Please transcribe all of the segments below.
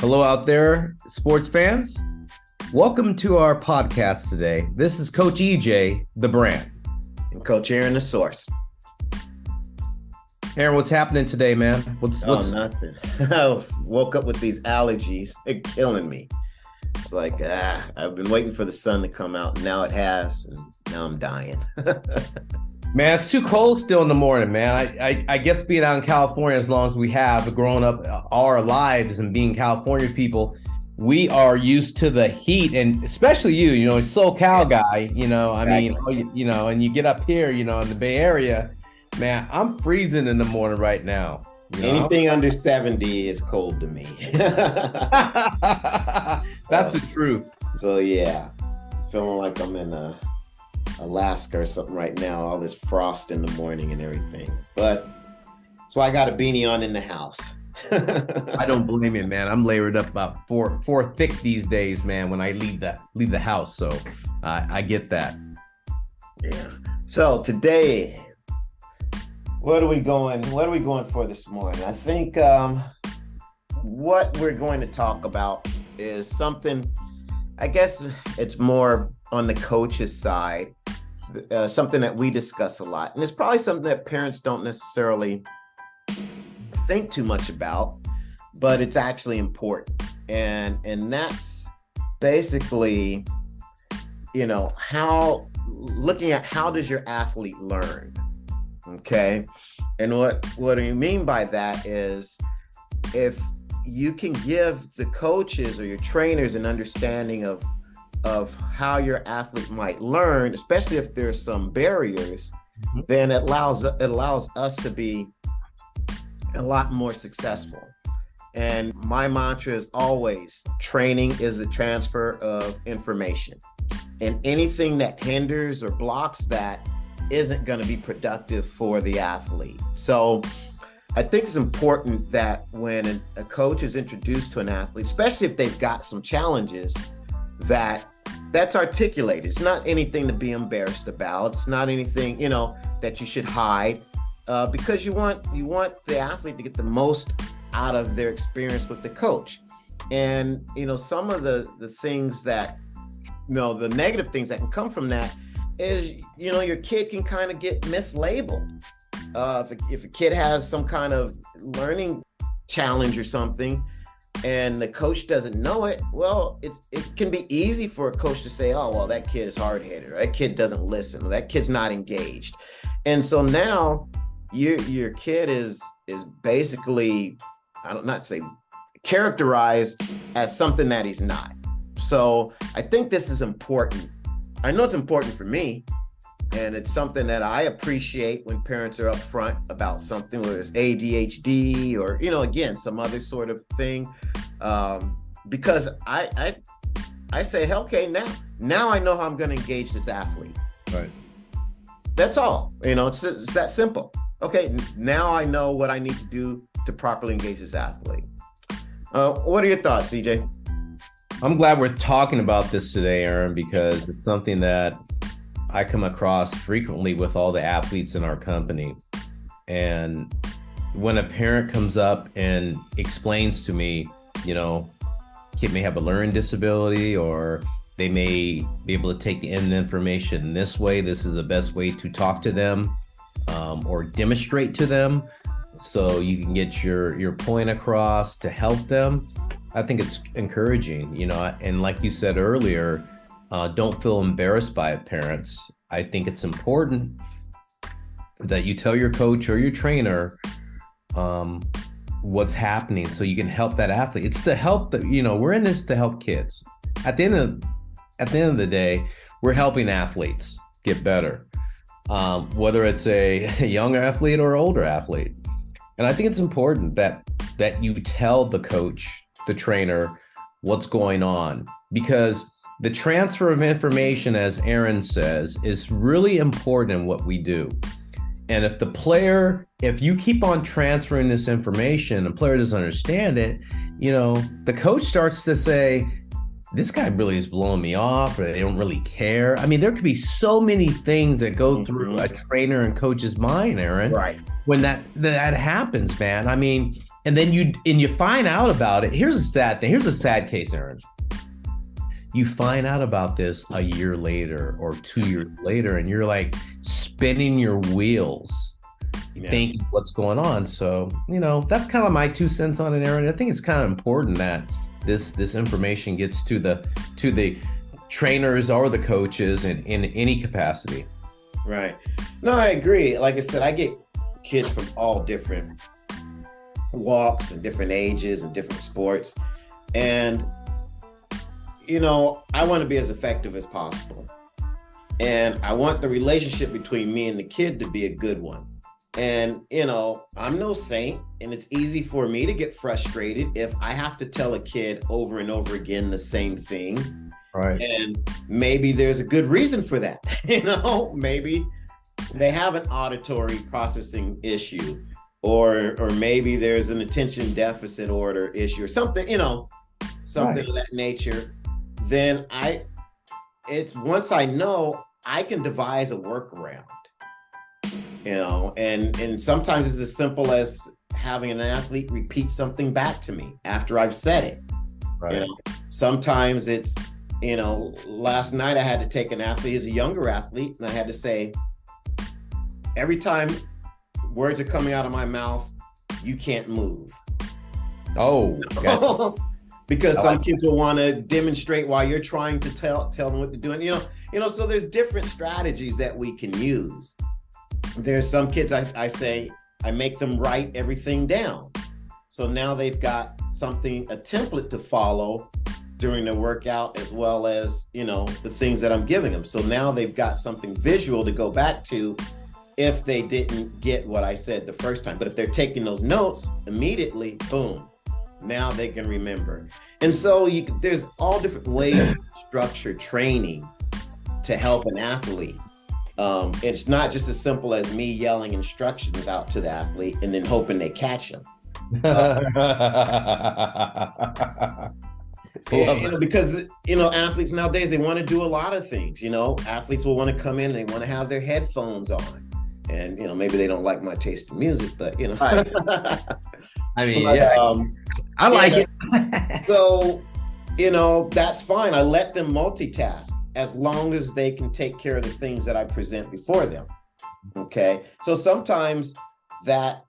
Hello out there, sports fans. Welcome to our podcast today. This is Coach EJ, the brand. And Coach Aaron, the source. Aaron, what's happening today, man? What's nothing. I woke up with these allergies. They're killing me. It's like, I've been waiting for the sun to come out. And now it has, and now I'm dying. Man, it's too cold still in the morning, man. I guess being out in California as long as we have, growing up all our lives and being California people, we are used to the heat, and especially you know, SoCal guy, and you get up here, in the Bay Area, man, I'm freezing in the morning right now. Anything under 70 is cold to me. That's the truth. So yeah, feeling like I'm in Alaska or something right now, all this frost in the morning and everything. But that's why I got a beanie on in the house. I don't blame you, man. I'm layered up about four thick these days, man, when I leave the house. So I get that. Yeah. So today, what are we going for this morning? I think what we're going to talk about is something, I guess it's more on the coach's side, something that we discuss a lot. And it's probably something that parents don't necessarily think too much about, but it's actually important. And that's basically, looking at how does your athlete learn? Okay. And what do you mean by that is if you can give the coaches or your trainers an understanding of how your athlete might learn, especially if there's some barriers, then it allows us to be a lot more successful. And my mantra is always, training is a transfer of information. And anything that hinders or blocks that isn't going to be productive for the athlete. So I think it's important that when a coach is introduced to an athlete, especially if they've got some challenges, that's articulated. It's not anything to be embarrassed about. It's not anything, that you should hide, because you want the athlete to get the most out of their experience with the coach. And, some of the things that, the negative things that can come from that is, your kid can kind of get mislabeled. If a kid has some kind of learning challenge or something, and the coach doesn't know it, well, it can be easy for a coach to say, oh, well, that kid is hard-headed, or that kid doesn't listen, or that kid's not engaged. And so now your kid is basically, not say characterized as something that he's not. So I think this is important. I know it's important for me, and it's something that I appreciate when parents are upfront about something, whether it's ADHD or, again, some other sort of thing. Because I say, okay, now I know how I'm going to engage this athlete. Right. That's all. It's that simple. Okay, now I know what I need to do to properly engage this athlete. What are your thoughts, CJ? I'm glad we're talking about this today, Aaron, because it's something that I come across frequently with all the athletes in our company. And when a parent comes up and explains to me, kid may have a learning disability, or they may be able to take the information this way. This is the best way to talk to them, or demonstrate to them, so you can get your point across to help them. I think it's encouraging, and like you said earlier, don't feel embarrassed by it, parents. I think it's important that you tell your coach or your trainer what's happening, so you can help that athlete. It's to help we're in this to help kids. At the end of the day, we're helping athletes get better, whether it's a young athlete or older athlete. And I think it's important that you tell the coach, the trainer, what's going on, because the transfer of information, as Aaron says, is really important in what we do. And if you keep on transferring this information and the player doesn't understand it, the coach starts to say, this guy really is blowing me off, or they don't really care. I mean, there could be so many things that go through a trainer and coach's mind, Aaron. Right. When that happens, man. I mean, And then you find out about it. Here's a sad thing. Here's a sad case, Aaron. You find out about this a year later or 2 years later, and you're like spinning your wheels, thinking what's going on. So, that's kind of my 2 cents on it, Aaron. I think it's kind of important that this information gets to the trainers or the coaches in any capacity. Right. No, I agree. Like I said, I get kids from all different walks and different ages and different sports. And, I want to be as effective as possible. And I want the relationship between me and the kid to be a good one. And, I'm no saint, and it's easy for me to get frustrated if I have to tell a kid over and over again the same thing. Right. And maybe there's a good reason for that. Maybe they have an auditory processing issue, or maybe there's an attention deficit order issue or something, something of that nature. Then once I know, I can devise a workaround, and sometimes it's as simple as having an athlete repeat something back to me after I've said it. Right. Sometimes it's, last night I had to take an athlete as a younger athlete, and I had to say, every time words are coming out of my mouth, you can't move. Oh, gotcha. Because some kids will want to demonstrate while you're trying to tell them what to do. And, so there's different strategies that we can use. There's some kids I say, I make them write everything down. So now they've got a template to follow during the workout, as well as, the things that I'm giving them. So now they've got something visual to go back to if they didn't get what I said the first time. But if they're taking those notes immediately, boom, now they can remember. And so there's all different ways to structure training to help an athlete. It's not just as simple as me yelling instructions out to the athlete and then hoping they catch them. Because athletes nowadays, they want to do a lot of things. Athletes will want to come in and they want to have their headphones on, and maybe they don't like my taste in music, but Right. I mean, I like it. So that's fine. I let them multitask as long as they can take care of the things that I present before them. Okay, so sometimes that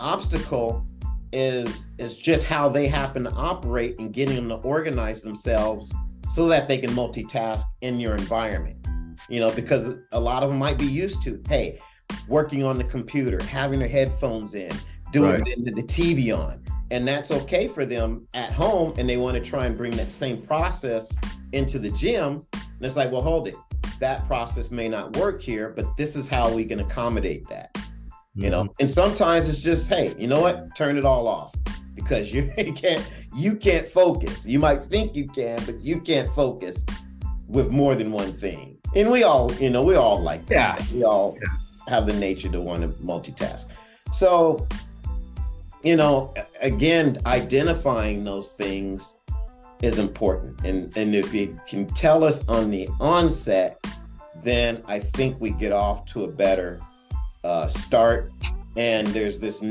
obstacle is just how they happen to operate, and getting them to organize themselves so that they can multitask in your environment. Because a lot of them might be used to, hey, working on the computer, having their headphones in, doing the TV on, and that's okay for them at home, and they want to try and bring that same process into the gym. And it's like, well, hold it. That process may not work here, but this is how we can accommodate that. And sometimes it's just, hey, you know what? Turn it all off, because you can't focus. You might think you can, but you can't focus with more than one thing. And we all like that. We all have the nature to want to multitask. So, again, identifying those things is important. And if you can tell us on the onset, then I think we get off to a better start. And there's this we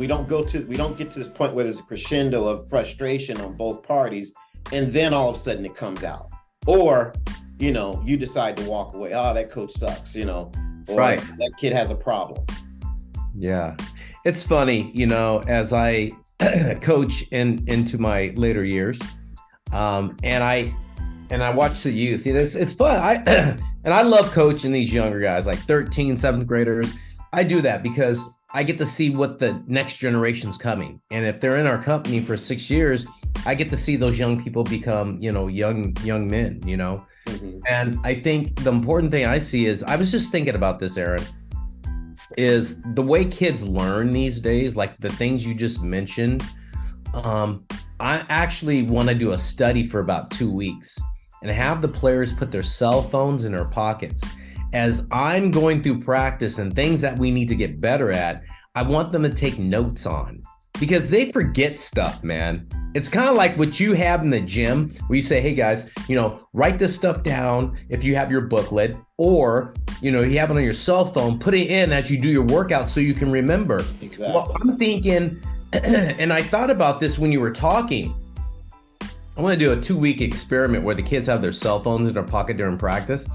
don't get to this point where there's a crescendo of frustration on both parties, and then all of a sudden it comes out, or you decide to walk away. Oh, that coach sucks, or that kid has a problem. Yeah, it's funny, as I coach into my later years, and I watch the youth. It's fun. I love coaching these younger guys, like 13, 7th graders. I do that because I get to see what the next generation's coming. And if they're in our company for 6 years, I get to see those young people become, young men, Mm-hmm. And I think the important thing I see is, I was just thinking about this, Aaron, is the way kids learn these days, like the things you just mentioned. I actually want to do a study for about 2 weeks and have the players put their cell phones in their pockets. As I'm going through practice and things that we need to get better at, I want them to take notes on, because they forget stuff, man. It's kind of like what you have in the gym where you say, hey guys, write this stuff down if you have your booklet, or you have it on your cell phone, put it in as you do your workout so you can remember. Exactly. Well, I'm thinking, and I thought about this when you were talking. I want to do a 2-week experiment where the kids have their cell phones in their pocket during practice.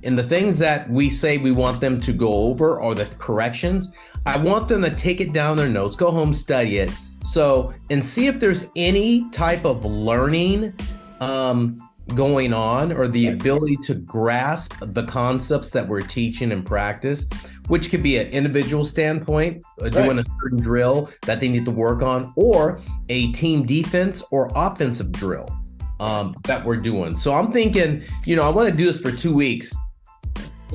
And the things that we say we want them to go over or the corrections, I want them to take it down their notes, go home, study it. So, and see if there's any type of learning going on, or the ability to grasp the concepts that we're teaching in practice, which could be an individual standpoint, doing a certain drill that they need to work on, or a team defense or offensive drill that we're doing. So I'm thinking, I want to do this for 2 weeks.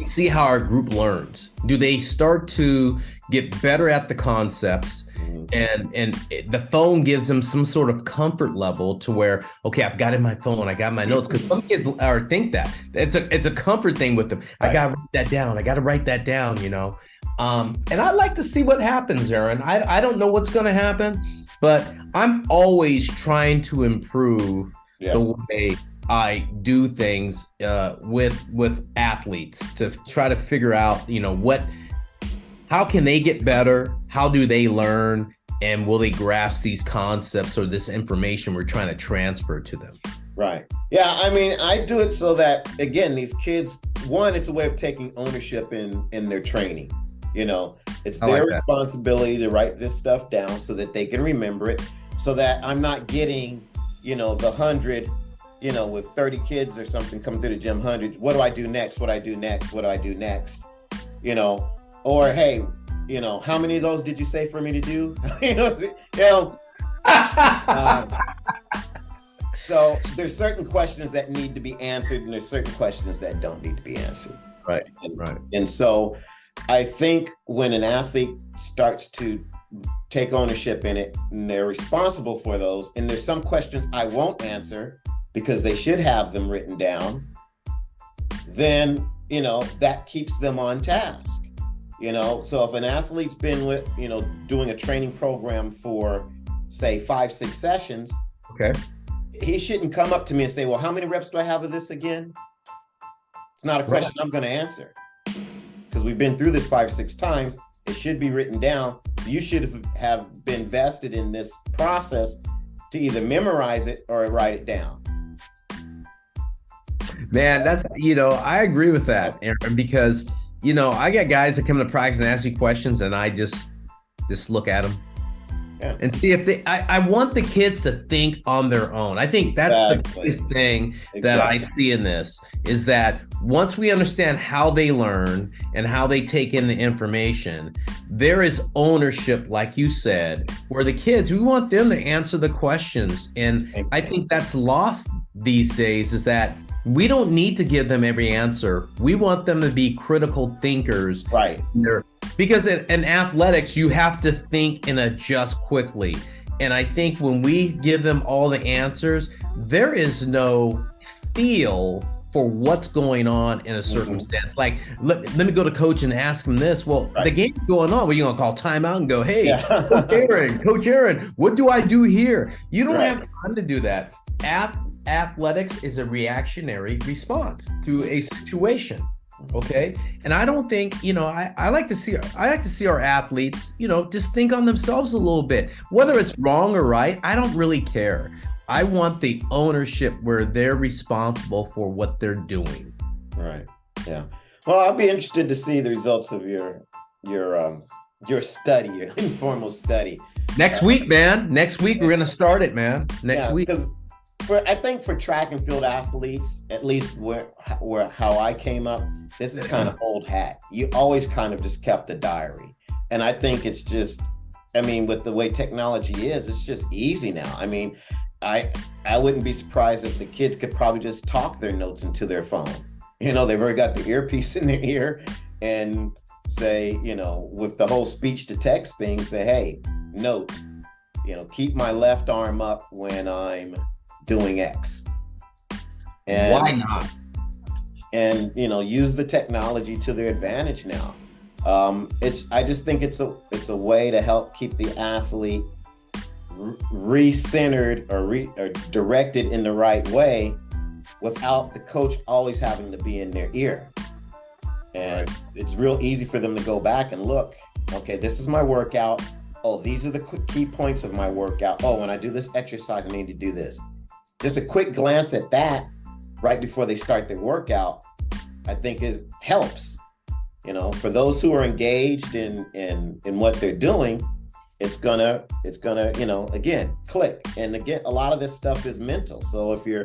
See how our group learns. Do they start to get better at the concepts? And the phone gives them some sort of comfort level to where, okay, I've got it in my phone, I got my notes, because some kids think that it's a comfort thing with them. I gotta write that down. I gotta write that down. And I like to see what happens, Aaron. I don't know what's gonna happen, but I'm always trying to improve the way I do things with athletes, to try to figure out, how can they get better? How do they learn? And will they grasp these concepts or this information we're trying to transfer to them? Right. Yeah. I mean, I do it so that, again, these kids, one, it's a way of taking ownership in their training. It's their responsibility to write this stuff down so that they can remember it, so that I'm not getting, the 100, with 30 kids or something coming through the gym, 100. What do I do next? What do I do next? What do I do next? Or, hey, how many of those did you say for me to do? So there's certain questions that need to be answered, and there's certain questions that don't need to be answered. Right. And so I think when an athlete starts to take ownership in it, and they're responsible for those, and there's some questions I won't answer because they should have them written down, then, that keeps them on task. So if an athlete's been doing a training program for, say, 5-6 sessions, okay, he shouldn't come up to me and say, well, how many reps do I have of this again? It's not a question I'm going to answer, because we've been through this 5-6 times. It should be written down. You should have been vested in this process to either memorize it or write it down. Man, that's, I agree with that, Aaron, because I got guys that come to practice and ask me questions, and I just look at them and see if I want the kids to think on their own. I think that's the biggest thing that I see in this, is that once we understand how they learn and how they take in the information, there is ownership, like you said, where the kids, we want them to answer the questions. And I think that's lost these days, is that we don't need to give them every answer. We want them to be critical thinkers. Right. Because in athletics, you have to think and adjust quickly. And I think when we give them all the answers, there is no feel for what's going on in a circumstance. Like, let me go to coach and ask him this. Well, the game's going on. Well, you're going to call timeout and go, hey, Coach Aaron, what do I do here? You don't have time to do that. Athletics is a reactionary response to a situation. Okay. And I don't think, I like to see our athletes, just think on themselves a little bit, whether it's wrong or right. I don't really care. I want the ownership where they're responsible for what they're doing. Right. Yeah. Well, I'll be interested to see the results of your study, your informal study. Next week, man. Next week, we're going to start it, man. Next week. Because I think for track and field athletes, at least where how I came up, this is kind of old hat. You always kind of just kept a diary. And I think it's just, with the way technology is, it's just easy now. I wouldn't be surprised if the kids could probably just talk their notes into their phone. They've already got the earpiece in their ear and say, with the whole speech to text thing, say, hey, note, keep my left arm up when I'm doing X. And why not? And use the technology to their advantage now. I just think it's a way to help keep the athlete re-centered or directed in the right way, without the coach always having to be in their ear. And it's real easy for them to go back and look, okay, this is my workout. Oh, these are the key points of my workout. Oh, when I do this exercise, I need to do this. Just a quick glance at that right before they start their workout, I think it helps. You know, for those who are engaged in what they're doing, it's gonna, you know, again, click. And again, a lot of this stuff is mental. So if you're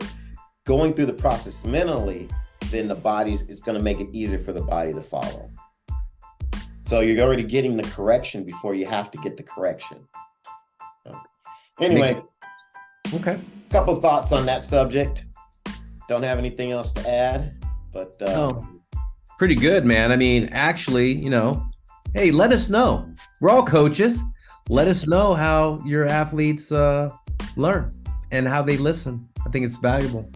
going through the process mentally, then it's gonna make it easier for the body to follow. So you're already getting the correction before you have to get the correction. So, anyway, okay. A couple thoughts on that subject. Don't have anything else to add, but pretty good, man. I mean, actually, you know, hey, let us know. We're all coaches. Let us know how your athletes learn and how they listen. I think it's valuable.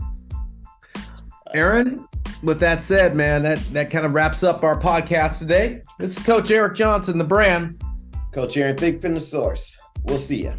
Aaron, with that said, man, that kind of wraps up our podcast today. This is Coach Eric Johnson, the brand. Coach Aaron Thigpen, the source. We'll see you.